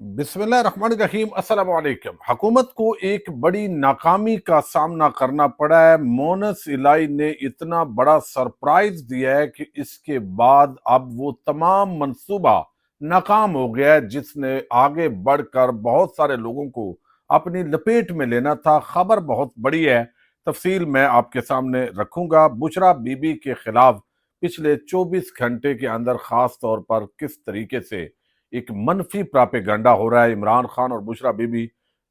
बिस्मिल्लाहिर्रहमानिर्रहीम। अस्सलाम वालेकुम। हुकूमत को एक बड़ी नाकामी का सामना करना पड़ा है। मोनस इलाई ने इतना बड़ा सरप्राइज दिया है कि इसके बाद अब वो तमाम मंसूबा नाकाम हो गया है, जिसने आगे बढ़कर बहुत सारे लोगों को अपनी लपेट में लेना था। खबर बहुत बड़ी है, तफसील मैं आपके सामने रखूंगा। बुशरा बीबी के खिलाफ पिछले 24 घंटे के अंदर खास तौर पर किस तरीके से एक मनफी प्रापेगंडा हो रहा है। इमरान खान और बुशरा बीबी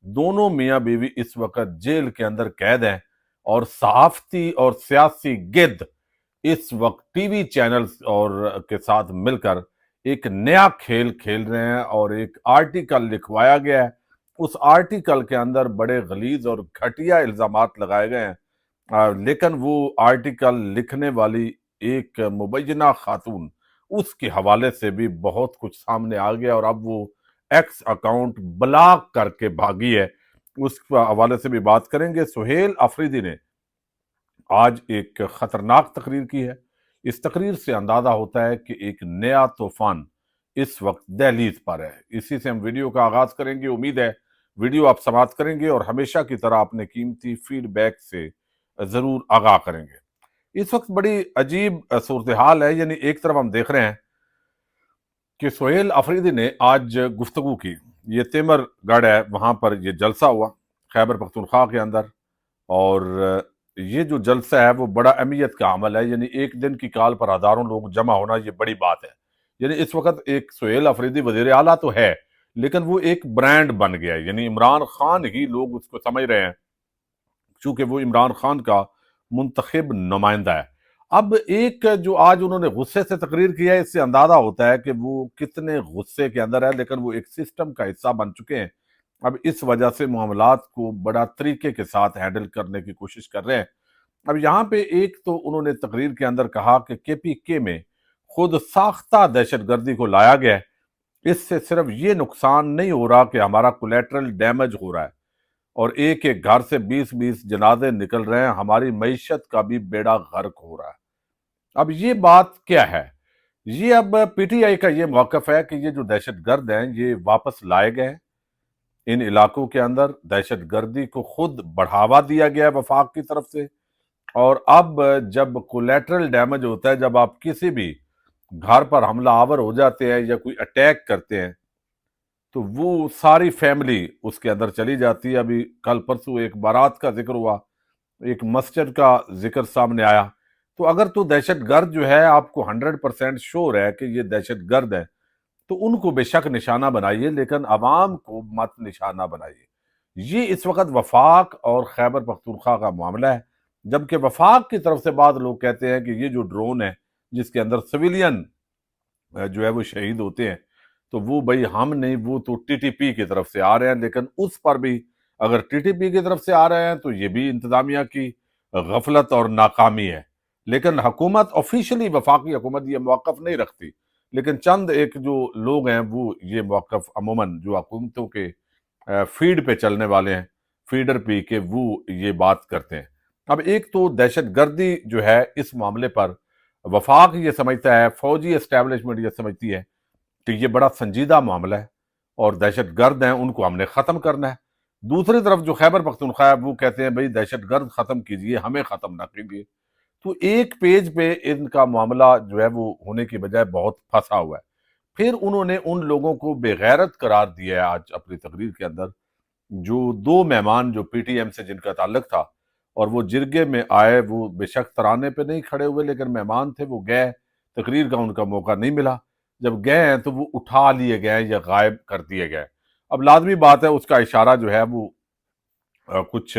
दोनों मियां बीवी इस वक्त जेल के अंदर कैद हैं, और सहाफती और सियासी गिद्ध इस वक्त टीवी चैनल्स और के साथ मिलकर एक नया खेल खेल रहे हैं। और एक आर्टिकल लिखवाया गया है, उस आर्टिकल के अंदर बड़े गलीज और घटिया इल्जामात लगाए गए हैं। लेकिन वो आर्टिकल लिखने वाली एक मुबैना खातून, उसके हवाले से भी बहुत कुछ सामने आ गया, और अब वो एक्स अकाउंट ब्लॉक करके भागी है। उस हवाले से भी बात करेंगे। सुहेल अफरीदी ने आज एक खतरनाक तकरीर की है। इस तकरीर से अंदाजा होता है कि एक नया तूफान इस वक्त दहलीज पर है। इसी से हम वीडियो का आगाज करेंगे। उम्मीद है वीडियो आप समाप्त करेंगे और हमेशा की तरह अपने कीमती फीडबैक से जरूर आगाह करेंगे। इस वक्त बड़ी अजीब सूरत हाल है। यानी एक तरफ हम देख रहे हैं कि सुहेल अफरीदी ने आज गुफ्तगू की। ये तेमरगढ़ है, वहां पर ये जलसा हुआ खैबर पख्तूनख्वा के अंदर। और ये जो जलसा है वो बड़ा अहमियत का अमल है। यानी एक दिन की काल पर हजारों लोग जमा होना ये बड़ी बात है। यानी इस वक्त एक सुहेल अफरीदी वजीर आला तो है, लेकिन वो एक ब्रांड बन गया है। यानी इमरान खान ही लोग उसको समझ रहे हैं, चूंकि वो इमरान खान का मुंतखब नुमाइंदा है। अब एक जो आज उन्होंने गुस्से से तकरीर किया है, इससे अंदाजा होता है कि वो कितने गुस्से के अंदर है, लेकिन वो एक सिस्टम का हिस्सा बन चुके हैं। अब इस वजह से मामलात को बड़ा तरीके के साथ हैंडल करने की कोशिश कर रहे हैं। अब यहाँ पे एक तो उन्होंने तकरीर के अंदर कहा कि केपीके में खुद साख्ता दहशतगर्दी को लाया गया है। इससे सिर्फ ये नुकसान नहीं हो रहा कि हमारा कोलेट्रल डैमेज हो रहा है और एक एक घर से 20-20 जनाजे निकल रहे हैं, हमारी मईशत का भी बेड़ा गर्क हो रहा है। अब ये बात क्या है? ये अब पीटीआई का ये मौकफ है कि ये जो दहशतगर्द हैं ये वापस लाए गए हैं। इन इलाकों के अंदर दहशतगर्दी को खुद बढ़ावा दिया गया है वफाक की तरफ से। और अब जब कोलेटरल डैमेज होता है, जब आप किसी भी घर पर हमला आवर हो जाते हैं या कोई अटैक करते हैं, तो वो सारी फैमिली उसके अंदर चली जाती है। अभी कल परसों एक बारात का जिक्र हुआ, एक मस्जिद का जिक्र सामने आया। तो अगर तो दहशतगर्द जो है आपको 100% श्योर है कि ये दहशतगर्द है, तो उनको बेशक निशाना बनाइए, लेकिन अवाम को मत निशाना बनाइए। ये इस वक्त वफाक और खैबर पख्तूनख्वा का मामला है। जबकि वफाक की तरफ से बाद लोग कहते हैं कि ये जो ड्रोन है जिसके अंदर सिविलियन जो है वो शहीद होते हैं, तो वो भाई हम नहीं, वो तो टीटीपी की तरफ से आ रहे हैं। लेकिन उस पर भी अगर टीटीपी की तरफ से आ रहे हैं तो ये भी इंतजामिया की गफलत और नाकामी है। लेकिन हुकूमत ऑफिशियली, वफाकी हुकूमत ये मौकफ नहीं रखती, लेकिन चंद एक जो लोग हैं वो ये मौकफ अमूमन जो हुकूमतों के फीड पे चलने वाले हैं, फीडर पी के, वो ये बात करते हैं। अब एक तो दहशतगर्दी जो है इस मामले पर वफाक ये समझता है, फौजी एस्टेब्लिशमेंट ये समझती है कि ये बड़ा संजीदा मामला है और दहशतगर्द हैं उनको हमने खत्म करना है। दूसरी तरफ जो खैबर पख्तूनख्वा है वो कहते हैं भाई दहशतगर्द खत्म कीजिए, हमें खत्म ना कीजिए। तो एक पेज पे इनका मामला जो है वो होने की बजाय बहुत फंसा हुआ है। फिर उन्होंने उन लोगों को बेगैरत करार दिया है आज अपनी तकरीर के अंदर, जो दो मेहमान जो पीटीएम से जिनका ताल्लुक था और वो जिरगे में आए, वो बेशक तराने पे नहीं खड़े हुए लेकिन मेहमान थे, वो गए, तकरीर का उनका मौका नहीं मिला। जब गए हैं तो वो उठा लिए गए या गायब कर दिए गए। अब लाजमी बात है उसका इशारा जो है वो कुछ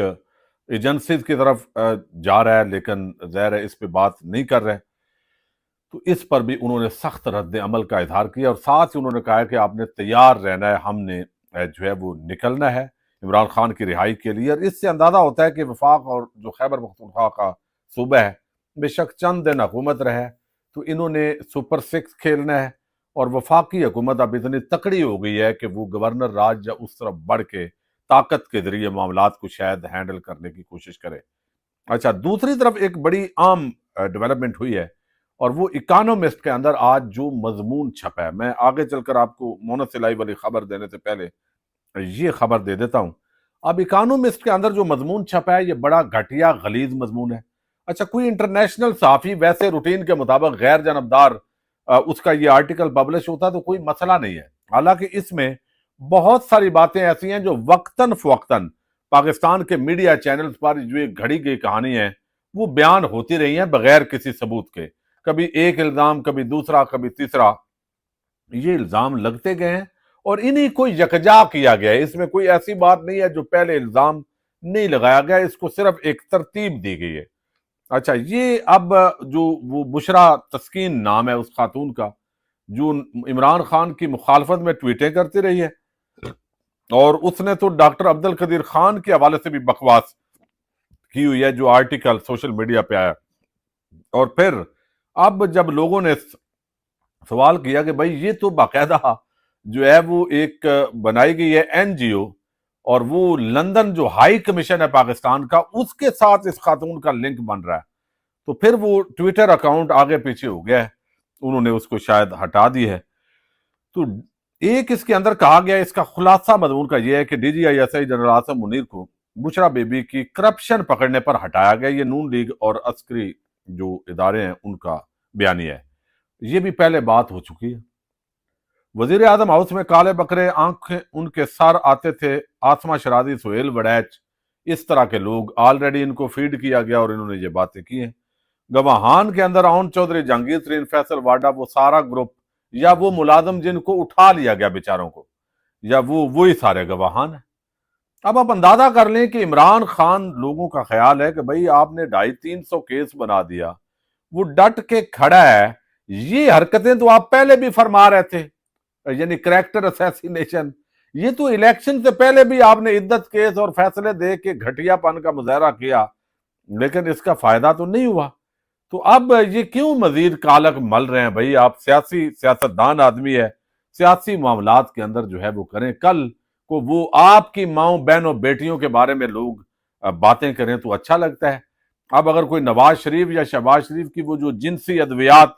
एजेंसीज की तरफ जा रहा है, लेकिन ज़ाहिर है इस पे बात नहीं कर रहे। तो इस पर भी उन्होंने सख्त रद्द अमल का इजहार किया और साथ ही उन्होंने कहा कि आपने तैयार रहना है, हमने जो है वो निकलना है इमरान खान की रिहाई के लिए। और इससे अंदाजा होता है कि वफाक और जो खैबर पख्तूनख्वा का सूबा है, बेशक चंद दिन हुकूमत रहे, तो इन्होंने सुपर सिक्स खेलना है। और वफाकी हुकूमत अब इतनी तकड़ी हो गई है कि वो गवर्नर राज या उस तरफ बढ़ के ताकत के जरिए मामलात को शायद हैंडल करने की कोशिश करे। अच्छा, दूसरी तरफ एक बड़ी आम डेवलपमेंट हुई है, اور وہ اکانومسٹ کے اندر آج جو مضمون چھپا ہے، میں آگے چل کر آپ کو مونس الہی والی خبر دینے سے پہلے یہ خبر دے دیتا ہوں۔ اب اکانومسٹ کے اندر جو مضمون چھپا ہے یہ بڑا گھٹیا غلیظ مضمون ہے۔ اچھا، کوئی انٹرنیشنل صحافی ویسے روٹین کے مطابق غیر جانبدار اس کا یہ آرٹیکل پبلش ہوتا تو کوئی مسئلہ نہیں ہے، حالانکہ اس میں بہت ساری باتیں ایسی ہیں جو وقتاً فوقتاً پاکستان کے میڈیا چینلز پر جو ایک گھڑی گئی کہانی ہے وہ بیان ہوتی رہی ہیں بغیر کسی ثبوت کے، کبھی ایک الزام، کبھی دوسرا، کبھی تیسرا، یہ الزام لگتے گئے ہیں اور انہی کو یکجا کیا گیا ہے۔ اس میں کوئی ایسی بات نہیں ہے جو پہلے الزام نہیں لگایا گیا، اس کو صرف ایک ترتیب دی گئی ہے۔ اچھا، یہ اب جو وہ بشرا تسکین نام ہے اس خاتون کا، جو عمران خان کی مخالفت میں ٹویٹیں کرتی رہی ہے، اور اس نے تو ڈاکٹر عبد القدیر خان کے حوالے سے بھی بکواس کی ہوئی ہے جو آرٹیکل سوشل میڈیا پہ آیا۔ اور پھر اب جب لوگوں نے سوال کیا کہ بھائی یہ تو باقاعدہ جو ہے وہ ایک بنائی گئی ہے NGO، اور وہ لندن جو ہائی کمیشن ہے پاکستان کا اس کے ساتھ اس خاتون کا لنک بن رہا ہے، تو پھر وہ ٹویٹر اکاؤنٹ آگے پیچھے ہو گیا ہے، انہوں نے اس کو شاید ہٹا دی ہے۔ تو ایک اس کے اندر کہا گیا، اس کا خلاصہ مضمون کا یہ ہے کہ DGI جنرل عاصم منیر کو بشرا بی بی کی کرپشن پکڑنے پر ہٹایا گیا۔ یہ نون لیگ اور عسکری جو ادارے ہیں ان کا بیانیہ ہے، یہ بھی پہلے بات ہو چکی ہے۔ وزیر اعظم ہاؤس میں کالے بکرے آنکھیں ان کے سر آتے تھے، آسما شرازی، سہیل وڑیچ، اس طرح کے لوگ آلریڈی ان کو فیڈ کیا گیا اور انہوں نے یہ باتیں کی ہیں۔ گواہان کے اندر اون چودھری، جہانگیر ترین، فیصل واڈا، وہ سارا گروپ یا وہ ملازم جن کو اٹھا لیا گیا بیچاروں کو، یا وہی سارے گواہان ہیں۔ اب آپ اندازہ کر لیں کہ عمران خان لوگوں کا خیال ہے کہ بھئی آپ نے 250-300 کیس بنا دیا، وہ ڈٹ کے کھڑا ہے، یہ حرکتیں تو آپ پہلے بھی فرما رہے تھے، یعنی کریکٹر اسیسینیشن، یہ تو الیکشن سے پہلے بھی آپ نے عدت کیس اور فیصلے دے کے گھٹیا پن کا مظاہرہ کیا، لیکن اس کا فائدہ تو نہیں ہوا۔ تو اب یہ کیوں مزید کالک مل رہے ہیں؟ بھائی آپ سیاستدان آدمی ہے، سیاسی معاملات کے اندر جو ہے وہ کریں، کل کو وہ آپ کی ماؤں بہنوں بیٹیوں کے بارے میں لوگ باتیں کریں تو اچھا لگتا ہے۔ اب اگر کوئی نواز شریف یا شہباز شریف کی وہ جو جنسی ادویات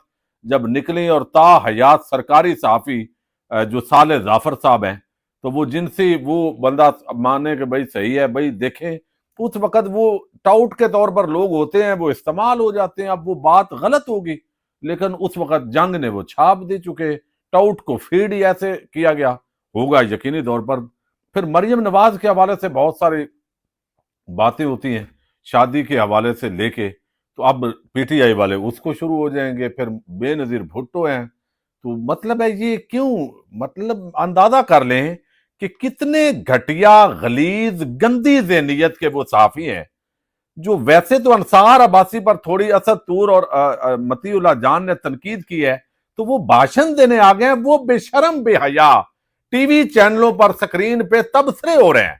جب نکلیں اور تا حیات سرکاری صحافی جو صالح ظافر صاحب ہیں، تو وہ جنسی وہ بندہ مانے کہ بھائی صحیح ہے، بھائی دیکھیں اس وقت وہ ٹاؤٹ کے طور پر لوگ ہوتے ہیں، وہ استعمال ہو جاتے ہیں، اب وہ بات غلط ہوگی، لیکن اس وقت جنگ نے وہ چھاپ دے چکے، ٹاؤٹ کو فیڈ ہی ایسے کیا گیا ہوگا یقینی طور پر۔ پھر مریم نواز کے حوالے سے بہت ساری باتیں ہوتی ہیں، شادی کے حوالے سے لے کے، تو اب PTI والے اس کو شروع ہو جائیں گے، پھر بے نظیر بھٹو ہیں، تو مطلب ہے یہ کیوں، مطلب اندازہ کر لیں کہ کتنے گھٹیا غلیظ گندی ذہنیت کے وہ صحافی ہیں، جو ویسے تو انصار عباسی پر تھوڑی اسد طور اور مطیع اللہ جان نے تنقید کی ہے، تو وہ بھاشن دینے آ گئے ہیں، وہ بے شرم بے حیا ٹی وی چینلوں پر سکرین پہ تبصرے ہو رہے ہیں۔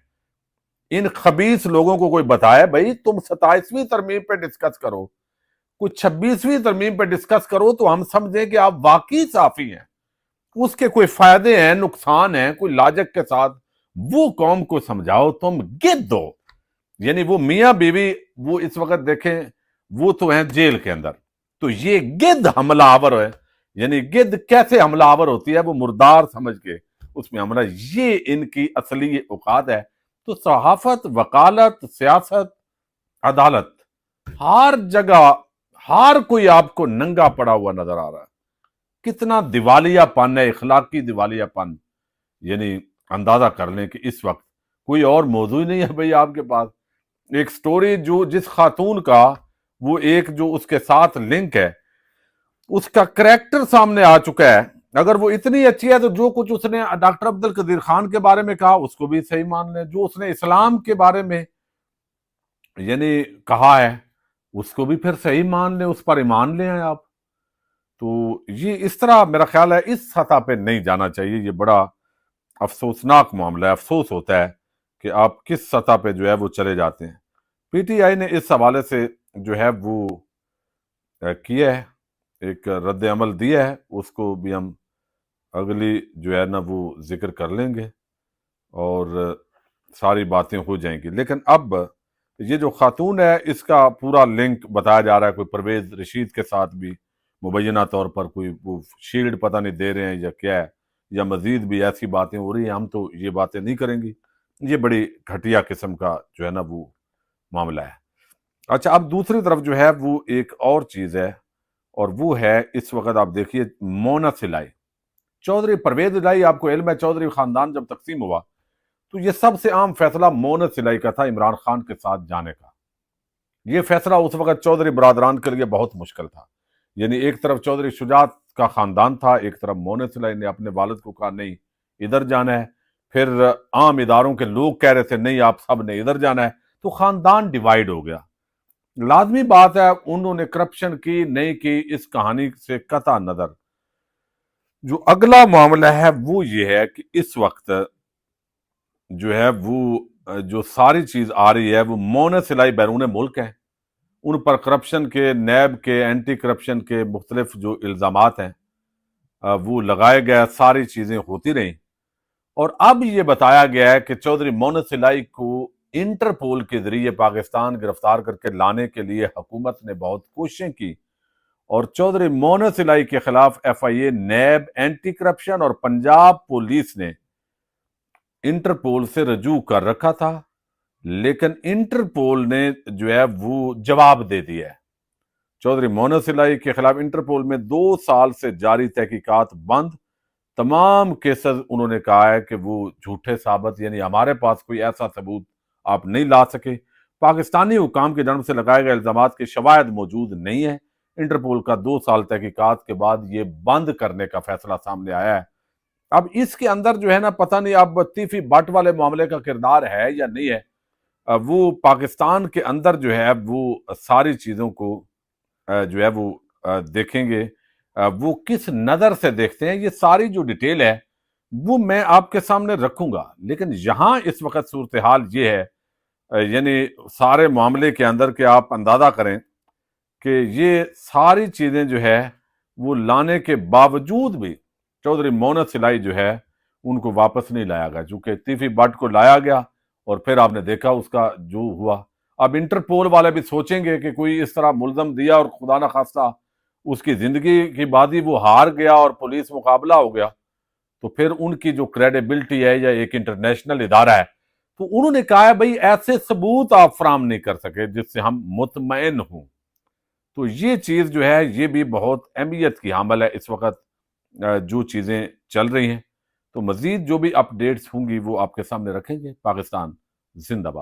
ان خبیث لوگوں کو کوئی بتائے بھائی تم 27ویں ترمیم پہ ڈسکس کرو، کوئی 26ویں ترمیم پہ ڈسکس کرو تو ہم سمجھیں کہ آپ واقعی صحافی ہیں، اس کے کوئی فائدے ہیں، نقصان ہیں، کوئی لاجک کے ساتھ وہ قوم کو سمجھاؤ، تم گد دو۔ یعنی وہ میاں بیوی وہ اس وقت دیکھیں وہ تو ہیں جیل کے اندر، تو یہ گد حملہ آور ہے، یعنی گد کیسے حملہ آور ہوتی ہے، وہ مردار سمجھ کے اس میں حملہ، یہ ان کی اصلی اوقات ہے۔ تو صحافت، وکالت، سیاست، عدالت، ہر جگہ ہر کوئی آپ کو ننگا پڑا ہوا نظر آ رہا ہے۔ کتنا دیوالیہ پن ہے، اخلاقی دیوالیہ پن، یعنی اندازہ کر لیں کہ اس وقت کوئی اور موضوع ہی نہیں ہے بھئی آپ کے پاس۔ ایک سٹوری جو جس خاتون کا وہ ایک جو اس کے ساتھ لنک ہے، اس کا کریکٹر سامنے آ چکا ہے، اگر وہ اتنی اچھی ہے تو جو کچھ اس نے ڈاکٹر عبد القدیر خان کے بارے میں کہا اس کو بھی صحیح مان لیں، جو اس نے اسلام کے بارے میں یعنی کہا ہے اس کو بھی پھر صحیح مان لیں، اس پر ایمان لیں آپ۔ تو یہ اس طرح میرا خیال ہے اس سطح پہ نہیں جانا چاہیے، یہ بڑا افسوسناک معاملہ ہے، افسوس ہوتا ہے کہ آپ کس سطح پہ جو ہے وہ چلے جاتے ہیں۔ PTI نے اس حوالے سے جو ہے وہ کیا ہے، ایک رد عمل دیا ہے، اس کو بھی ہم اگلی جو ہے نا وہ ذکر کر لیں گے اور ساری باتیں ہو جائیں گی۔ لیکن اب یہ جو خاتون ہے اس کا پورا لنک بتایا جا رہا ہے، کوئی پرویز رشید کے ساتھ بھی मुबैना तौर पर कोई वो शील्ड पता नहीं दे रहे हैं या क्या है, या मजीद भी ऐसी बातें हो रही हैं, हम तो ये बातें नहीं करेंगे। ये बड़ी घटिया किस्म का जो है ना वो मामला है। अच्छा, अब दूसरी तरफ जो है वो एक और चीज है, और वो है इस वक्त आप देखिए मोनस इलाई, चौधरी परवेज इलाई, आपको इल्म है चौधरी खानदान जब तकसीम हुआ तो ये सबसे आम फैसला मोनस इलाई का था इमरान खान के साथ जाने का। ये फैसला उस वक्त चौधरी बरादरान के लिए बहुत मुश्किल था। यानी एक तरफ चौधरी शुजात का खानदान था, एक तरफ मोनस इलाई ने अपने वालिद को कहा नहीं इधर जाना है, फिर आम इदारों के लोग कह रहे थे नहीं आप सब ने इधर जाना है, तो खानदान डिवाइड हो गया। लाजमी बात है उन्होंने करप्शन की नहीं की, इस कहानी से कता नजर जो अगला मामला है वो ये है कि इस वक्त जो है वो जो सारी चीज आ रही है वो मोनस इलाई बैरून मुल्क है, उन पर करप्शन के, नैब के, एंटी करप्शन के मुख्तलिफ जो इल्जामात हैं वो लगाए गए, सारी चीजें होती रहीं। और अब ये बताया गया है कि चौधरी मोनस इलाई को इंटरपोल के जरिए पाकिस्तान गिरफ्तार करके लाने के लिए हुकूमत ने बहुत कोशिशें की, और चौधरी मोनस इलाई के खिलाफ FIA, नैब, एंटी करप्शन और पंजाब पुलिस ने इंटरपोल से रजू कर रखा था, लेकिन इंटरपोल ने जो है वो जवाब दे दिया है। चौधरी मोनस इलाई के खिलाफ इंटरपोल में 2 साल से जारी तहकीकात बंद, तमाम केसेस उन्होंने कहा है कि वो झूठे साबित, यानी हमारे पास कोई ऐसा सबूत आप नहीं ला सके, पाकिस्तानी हुकाम की जानब से लगाए गए इल्जामात के शवाहिद मौजूद नहीं है। इंटरपोल का 2 साल तहकीकात के बाद ये बंद करने का फैसला सामने आया है। अब इसके अंदर जो है ना पता नहीं अब तीफी बट वाले मामले का किरदार है या नहीं है। वो पाकिस्तान के अंदर जो है वो सारी चीजों को जो है वो देखेंगे, वो किस नजर से देखते हैं, ये सारी जो डिटेल है वो मैं आपके सामने रखूंगा। लेकिन यहां इस वक्त सूरत हाल ये है, यानी सारे मामले के अंदर के आप अंदाजा करें कि ये सारी चीजें जो है वो लाने के बावजूद भी चौधरी मोनस इलाई जो है उनको वापस नहीं लाया गया, चूंकि तीफी बट को लाया गया और फिर आपने देखा उसका जो हुआ। अब इंटरपोल वाले भी सोचेंगे कि कोई इस तरह मुल्जम दिया और खुदा न खास्ता उसकी जिंदगी की बाजी वो हार गया और पुलिस मुकाबला हो गया, तो फिर उनकी जो क्रेडिबिलिटी है, या एक इंटरनेशनल इदारा है, तो उन्होंने कहा है भाई ऐसे सबूत आप फराम नहीं कर सके जिससे हम मुतमईन हों। तो ये चीज जो है ये भी बहुत अहमियत की हामल है इस वक्त जो चीजें चल रही हैं। तो मजीद जो भी अपडेट्स होंगी वो आपके सामने रखेंगे। पाकिस्तान जिंदाबाद।